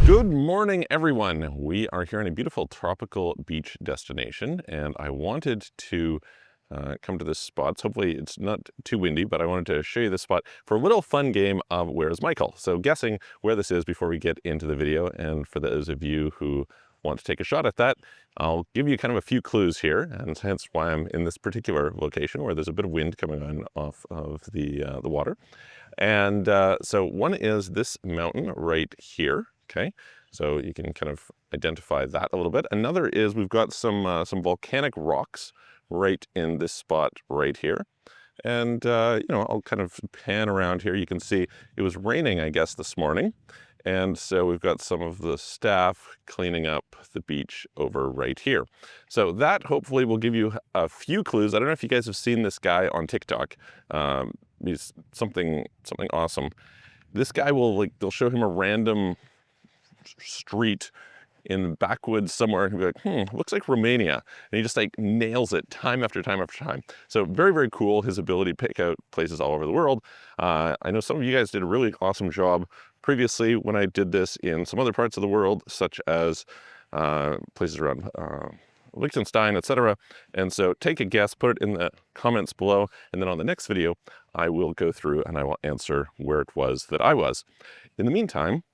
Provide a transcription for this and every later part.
Good morning, everyone. We are here in a beautiful tropical beach destination, and I wanted to come to this spot. So hopefully it's not too windy, but I wanted to show you this spot for a little fun game of Where's Michael? So guessing where this is before we get into the video. And for those of you who want to take a shot at that, I'll give you kind of a few clues here, and hence why I'm in this particular location where there's a bit of wind coming on off of the water. And so one is this mountain right here. Okay, so you can kind of identify that a little bit. Another is we've got some volcanic rocks right in this spot right here. And, I'll kind of pan around here. You can see it was raining, I guess, this morning. And so we've got some of the staff cleaning up the beach over right here. So that hopefully will give you a few clues. I don't know if you guys have seen this guy on TikTok. He's something awesome. This guy will, they'll show him a random street in the backwoods somewhere and be like, looks like Romania. And he just nails it time after time after time. So very, very cool, his ability to pick out places all over the world. I know some of you guys did a really awesome job previously when I did this in some other parts of the world, such as places around Liechtenstein, etc. And so take a guess, put it in the comments below, and then on the next video, I will go through and I will answer where it was that I was. In the meantime,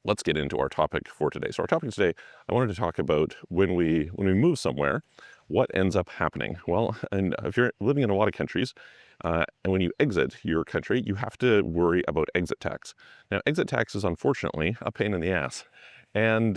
let's get into our topic for today. So our topic today, I wanted to talk about when we move somewhere, what ends up happening. Well, and if you're living in a lot of countries, and when you exit your country, you have to worry about exit tax. Now, exit tax is unfortunately a pain in the ass. And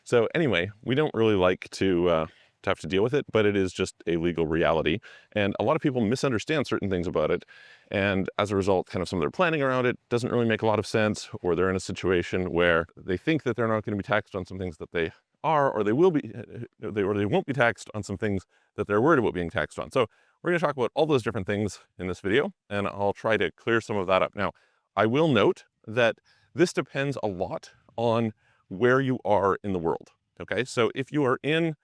so anyway, we don't really like to have to deal with it, but it is just a legal reality. And a lot of people misunderstand certain things about it. And as a result, kind of some of their planning around it doesn't really make a lot of sense, or they're in a situation where they think that they're not going to be taxed on some things that they are, or they will be, or they won't be taxed on some things that they're worried about being taxed on. So we're going to talk about all those different things in this video, and I'll try to clear some of that up. Now, I will note that this depends a lot on where you are in the world. Okay, so if you are in,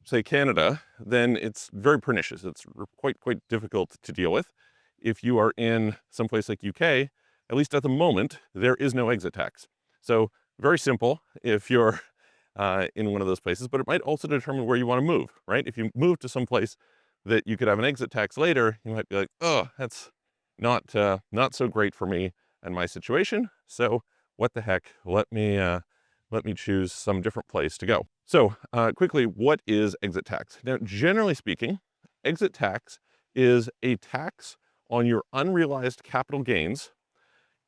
say, Canada, then it's very pernicious. It's quite difficult to deal with. If you are in someplace like UK, at least at the moment, there is no exit tax. So very simple if you're in one of those places, but it might also determine where you want to move, right? If you move to some place that you could have an exit tax later, you might be like, oh, that's not so great for me and my situation. So what the heck? Let me choose some different place to go. So quickly, what is exit tax? Now, generally speaking, exit tax is a tax on your unrealized capital gains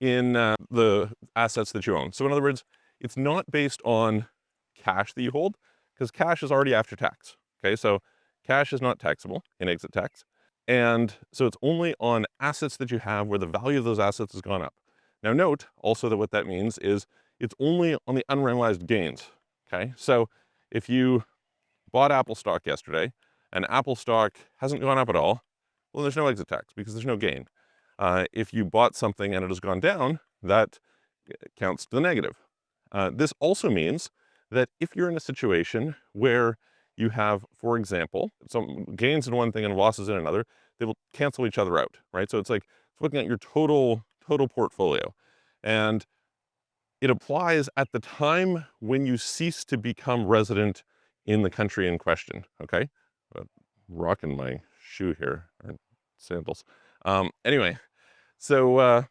in the assets that you own. So in other words, it's not based on cash that you hold, because cash is already after tax. Okay, so cash is not taxable in exit tax. And so it's only on assets that you have where the value of those assets has gone up. Now note also that what that means is it's only on the unrealized gains. Okay, so if you bought Apple stock yesterday and Apple stock hasn't gone up at all, well, there's no exit tax because there's no gain. If you bought something and it has gone down, that counts to the negative. This also means that if you're in a situation where you have, for example, some gains in one thing and losses in another, they will cancel each other out, right? So it's like looking at your total portfolio. And it applies at the time when you cease to become resident in the country in question, okay? Rocking my shoe here, or sandals. Anyway, so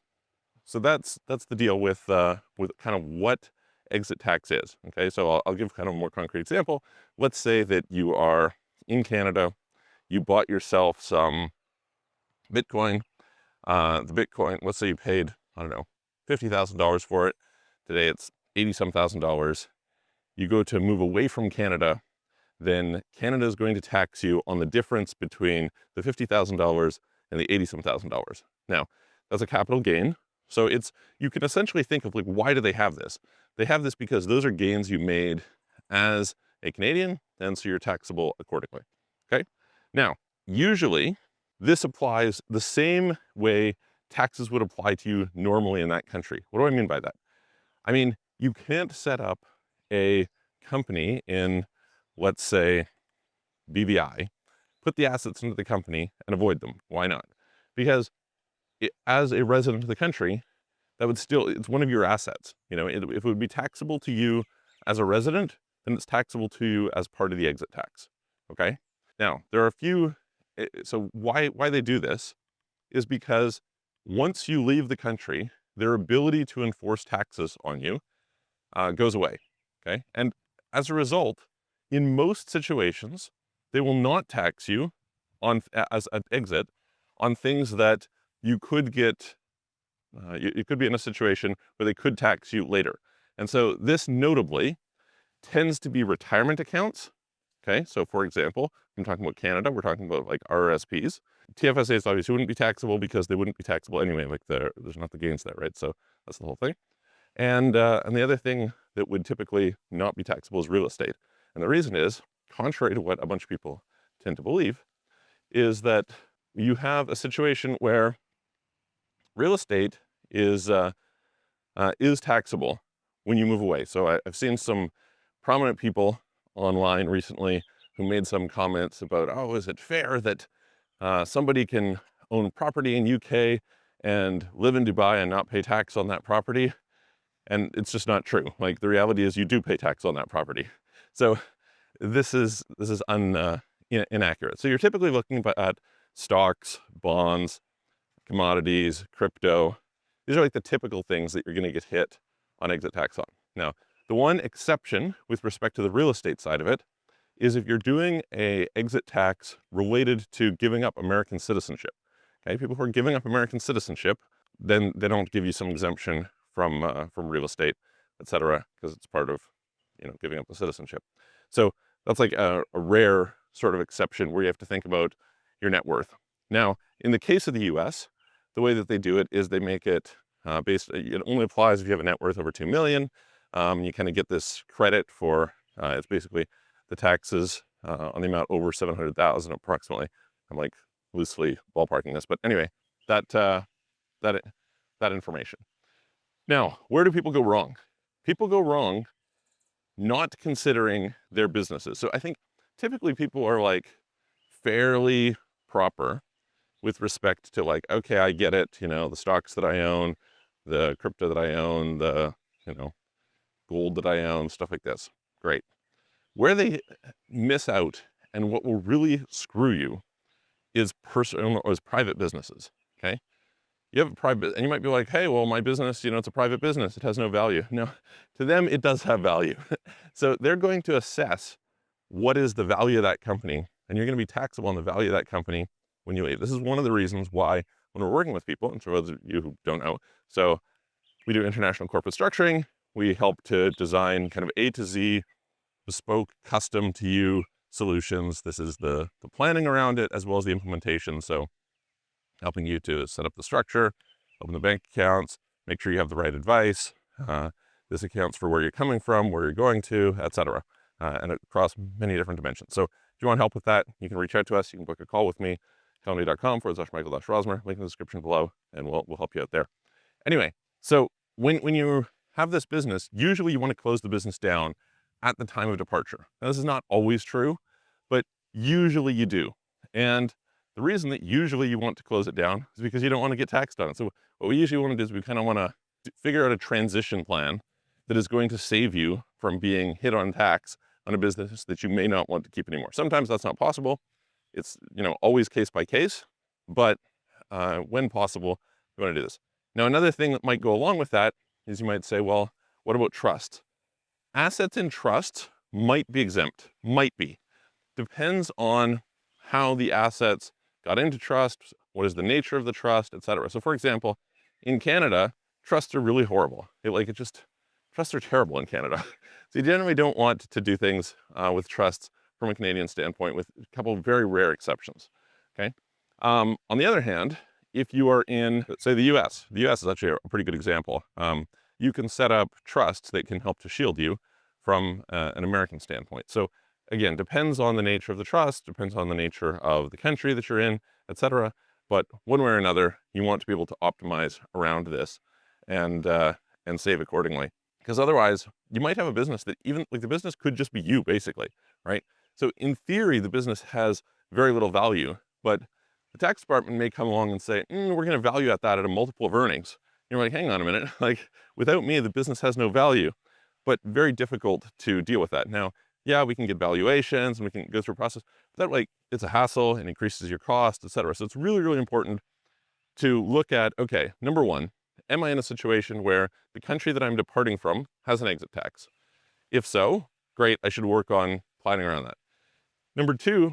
that's the deal with kind of what exit tax is, okay? So I'll give kind of a more concrete example. Let's say that you are in Canada, you bought yourself some Bitcoin. The Bitcoin, let's say you paid, I don't know, $50,000 for it. Today it's 80-some thousand dollars. You go to move away from Canada, then Canada is going to tax you on the difference between the $50,000 and the 80-some thousand dollars. Now, that's a capital gain. So you can essentially think of why do they have this? They have this because those are gains you made as a Canadian, and so you're taxable accordingly. Okay? Now, usually this applies the same way taxes would apply to you normally in that country. What do I mean by that? I mean, you can't set up a company in, let's say, BVI, put the assets into the company and avoid them. Why not? Because as a resident of the country, that would still, it's one of your assets. You know, if it would be taxable to you as a resident, then it's taxable to you as part of the exit tax, okay? Now, there are a few, so why they do this is because once you leave the country, their ability to enforce taxes on you goes away, okay? And as a result, in most situations, they will not tax you on as an exit on things that you could get, you could be in a situation where they could tax you later. And so this notably tends to be retirement accounts, okay? So for example, I'm talking about Canada, we're talking about like RRSPs. TFSAs obviously wouldn't be taxable because they wouldn't be taxable anyway, like there's not the gains there, right? So that's the whole thing. And the other thing that would typically not be taxable is real estate. And the reason is, contrary to what a bunch of people tend to believe, is that you have a situation where real estate is taxable when you move away. So I've seen some prominent people online recently who made some comments about, oh, is it fair that somebody can own property in UK and live in Dubai and not pay tax on that property? And it's just not true. Like the reality is you do pay tax on that property. So this is inaccurate. So you're typically looking at stocks, bonds, commodities, crypto. These are like the typical things that you're going to get hit on exit tax on. Now, the one exception with respect to the real estate side of it is if you're doing a exit tax related to giving up American citizenship. Okay, people who are giving up American citizenship, then they don't give you some exemption from real estate, etc., because it's part of, you know, giving up the citizenship. So that's like a rare sort of exception where you have to think about your net worth. Now, in the case of the U.S., the way that they do it is they make it it only applies if you have a net worth over 2 million. You kind of get this credit for, it's basically the taxes on the amount over 700,000 approximately. I'm like loosely ballparking this, but anyway, that information. Now, where do people go wrong? People go wrong not considering their businesses. So I think typically people are like fairly proper with respect to like, okay, I get it, you know, the stocks that I own, the crypto that I own, the, you know, gold that I own, stuff like this. Great. Where they miss out and what will really screw you is personal or is private businesses, okay? You have a private, and you might be like, hey, well, my business, you know, it's a private business. It has no value. No, to them, it does have value. So they're going to assess what is the value of that company, and you're going to be taxable on the value of that company when you leave. This is one of the reasons why when we're working with people, and for those of you who don't know, so we do international corporate structuring. We help to design kind of A to Z, bespoke, custom to you solutions. This is the planning around it as well as the implementation. So helping you to set up the structure, open the bank accounts, make sure you have the right advice. This accounts for where you're coming from, where you're going to, etc., and across many different dimensions. So if you want help with that, you can reach out to us. You can book a call with me, calendly.com/Michael-Rosmer, link in the description below, and we'll help you out there. Anyway, so when you have this business, usually you want to close the business down at the time of departure. Now, this is not always true, but usually you do. And the reason that usually you want to close it down is because you don't want to get taxed on it. So what we usually want to do is we kind of want to figure out a transition plan that is going to save you from being hit on tax on a business that you may not want to keep anymore. Sometimes that's not possible. It's, you know, always case by case, but when possible, you want to do this. Now, another thing that might go along with that is you might say, well, what about trust? Assets in trust might be exempt, might be. Depends on how the assets got into trust, what is the nature of the trust, etc. So for example, in Canada, trusts are really horrible. Trusts are terrible in Canada. So you generally don't want to do things with trusts from a Canadian standpoint, with a couple of very rare exceptions, okay? On the other hand, if you are in, say, the US is actually a pretty good example. You can set up trusts that can help to shield you from an American standpoint. So again, depends on the nature of the trust, depends on the nature of the country that you're in, etc. But one way or another, you want to be able to optimize around this and save accordingly. Because otherwise, you might have a business that even, like the business could just be you, basically, right? So in theory, the business has very little value, but the tax department may come along and say, we're going to value at that at a multiple of earnings. You're like, hang on a minute, like without me, the business has no value, but very difficult to deal with that. Now, yeah, we can get valuations and we can go through a process, but that like it's a hassle and increases your cost, et cetera. So it's really, really important to look at, okay, number one, am I in a situation where the country that I'm departing from has an exit tax? If so, great, I should work on planning around that. Number two,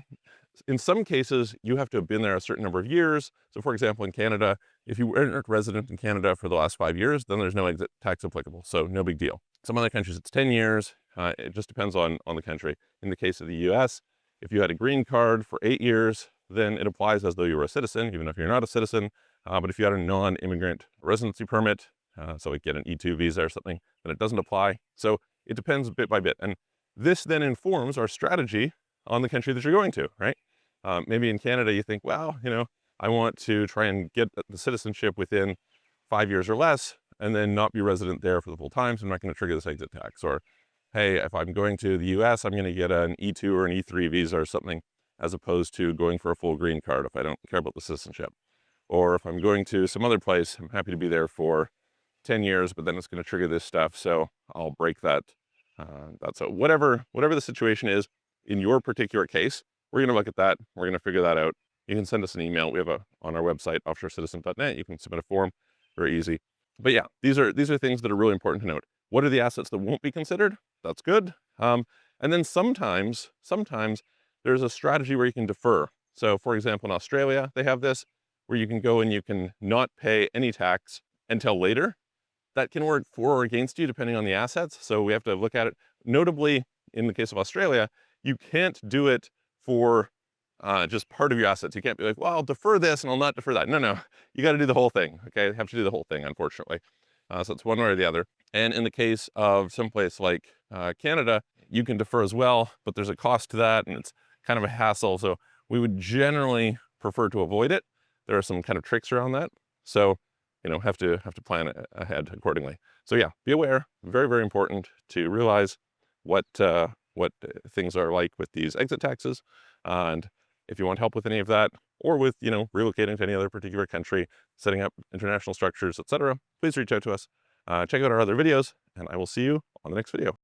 in some cases, you have to have been there a certain number of years. So for example, in Canada, if you weren't a resident in Canada for the last 5 years, then there's no exit tax applicable. So no big deal. Some other countries, it's 10 years. It just depends on the country. In the case of the US, if you had a green card for 8 years, then it applies as though you were a citizen, even if you're not a citizen. But if you had a non-immigrant residency permit, so like get an E2 visa or something, then it doesn't apply. So it depends bit by bit. And this then informs our strategy on the country that you're going to, right? Maybe in Canada, you think, well, I want to try and get the citizenship within 5 years or less, and then not be resident there for the full time, so I'm not going to trigger this exit tax. Or, hey, if I'm going to the US, I'm going to get an E2 or an E3 visa or something, as opposed to going for a full green card if I don't care about the citizenship. Or if I'm going to some other place, I'm happy to be there for 10 years, but then it's going to trigger this stuff, so I'll break that. So whatever the situation is in your particular case, we're going to look at that. We're going to figure that out. You can send us an email. We have on our website, offshorecitizen.net. You can submit a form, very easy. But yeah, these are things that are really important to note. What are the assets that won't be considered? That's good. And then sometimes there's a strategy where you can defer. So for example, in Australia, they have this where you can go and you can not pay any tax until later. That can work for or against you depending on the assets. So we have to look at it. Notably, in the case of Australia, you can't do it for just part of your assets. You can't be like, well, I'll defer this and I'll not defer that. No, you got to do the whole thing. Okay, you have to do the whole thing, unfortunately. So it's one way or the other. And in the case of someplace like Canada, you can defer as well, but there's a cost to that, and it's kind of a hassle. So we would generally prefer to avoid it. There are some kind of tricks around that. So have to plan ahead accordingly. So yeah, be aware. Very, very important to realize what things are like with these exit taxes. And if you want help with any of that, or with relocating to any other particular country, setting up international structures, etc., please reach out to us. Check out our other videos, and I will see you on the next video.